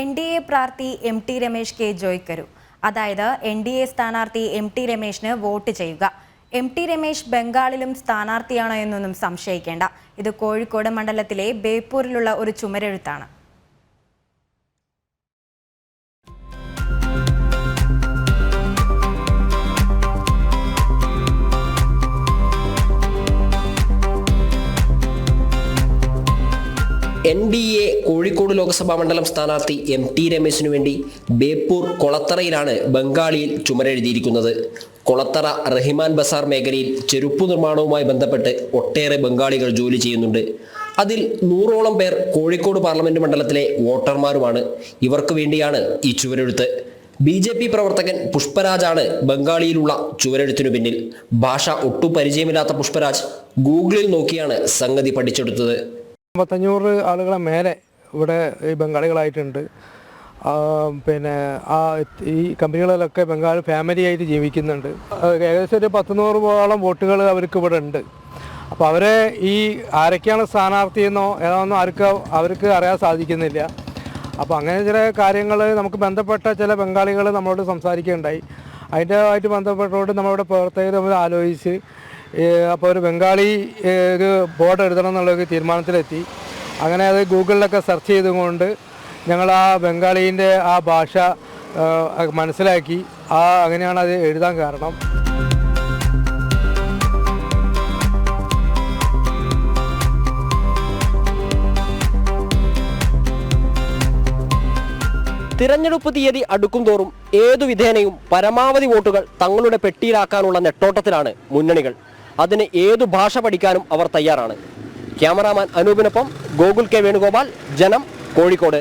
NDA പ്രാർത്ഥി MT Ramesh കെ ജോയ്ക്കരു. അതായത് NDA സ്ഥാനാർത്ഥി MT രമേശിന് വോട്ട് ചെയ്യുക. MT രമേശ് ബംഗാളിലും സ്ഥാനാർത്ഥിയാണോ എന്നൊന്നും സംശയിക്കേണ്ട. ഇത് കോഴിക്കോട് മണ്ഡലത്തിലെ ബേപ്പൂരിലുള്ള ഒരു ചുമരെഴുത്താണ്. NDA കോഴിക്കോട് ലോക്സഭാ മണ്ഡലം സ്ഥാനാർത്ഥി MT രമേശിനു വേണ്ടി ബേപ്പൂർ കൊളത്തറയിലാണ് ബംഗാളിയിൽ ചുമരെഴുതിയിരിക്കുന്നത്. കൊളത്തറ റഹിമാൻ ബസാർ മേഖലയിൽ ചെരുപ്പു നിർമ്മാണവുമായി ബന്ധപ്പെട്ട് ഒട്ടേറെ ബംഗാളികൾ ജോലി ചെയ്യുന്നുണ്ട്. അതിൽ 100ഓളം പേർ കോഴിക്കോട് പാർലമെന്റ് മണ്ഡലത്തിലെ വോട്ടർമാരുമാണ്. ഇവർക്ക് വേണ്ടിയാണ് ഈ ചുവരെഴുത്ത്. BJP പ്രവർത്തകൻ പുഷ്പരാജാണ് ബംഗാളിയിലുള്ള ചുവരെഴുത്തിനു പിന്നിൽ. ഭാഷ ഒട്ടും പരിചയമില്ലാത്ത പുഷ്പരാജ് ഗൂഗിളിൽ നോക്കിയാണ് സംഗതി പഠിച്ചെടുത്തത്. 500 ആളുകളെ മേലെ ഇവിടെ ഈ ബംഗാളികളായിട്ടുണ്ട്. പിന്നെ ഈ കമ്പനികളിലൊക്കെ ബംഗാൾ ഫാമിലി ആയിട്ട് ജീവിക്കുന്നുണ്ട്. ഏകദേശം ഒരു 100-100ഓളം വോട്ടുകൾ അവർക്ക് ഇവിടെ ഉണ്ട്. അപ്പോൾ അവരെ ഈ ആരൊക്കെയാണ് സ്ഥാനാർത്ഥിയെന്നോ ഏതാണെന്നോ അവർക്ക് അറിയാൻ സാധിക്കുന്നില്ല. അപ്പോൾ അങ്ങനെ ചില കാര്യങ്ങൾ നമുക്ക് ബന്ധപ്പെട്ട ചില ബംഗാളികൾ നമ്മളോട് സംസാരിക്കുകയുണ്ടായി. അതിൻ്റെതായിട്ട് ബന്ധപ്പെട്ടോട് നമ്മളുടെ പ്രവർത്തകർ തമ്മിൽ ആലോചിച്ച് അപ്പോൾ ഒരു ബംഗാളി ഒരു ബോർഡ് എഴുതണം എന്നുള്ളൊരു തീരുമാനത്തിലെത്തി. അങ്ങനെ അത് ഗൂഗിളിലൊക്കെ സെർച്ച് ചെയ്തുകൊണ്ട് ഞങ്ങൾ ആ ബംഗാളീൻ്റെ ആ ഭാഷ മനസ്സിലാക്കി. അങ്ങനെയാണ് അത് എഴുതാൻ കാരണം. തിരഞ്ഞെടുപ്പ് തീയതി അടുക്കും തോറും ഏതു വിധേനയും പരമാവധി വോട്ടുകൾ തങ്ങളുടെ പെട്ടിയിലാക്കാനുള്ള നെട്ടോട്ടത്തിലാണ് മുന്നണികൾ. അതിന് ഏതു ഭാഷ പഠിക്കാനും അവർ തയ്യാറാണ്. ക്യാമറാമാൻ അനൂപിനൊപ്പം ഗോകുൽ കെ വേണുഗോപാൽ, ജനം, കോഴിക്കോട്.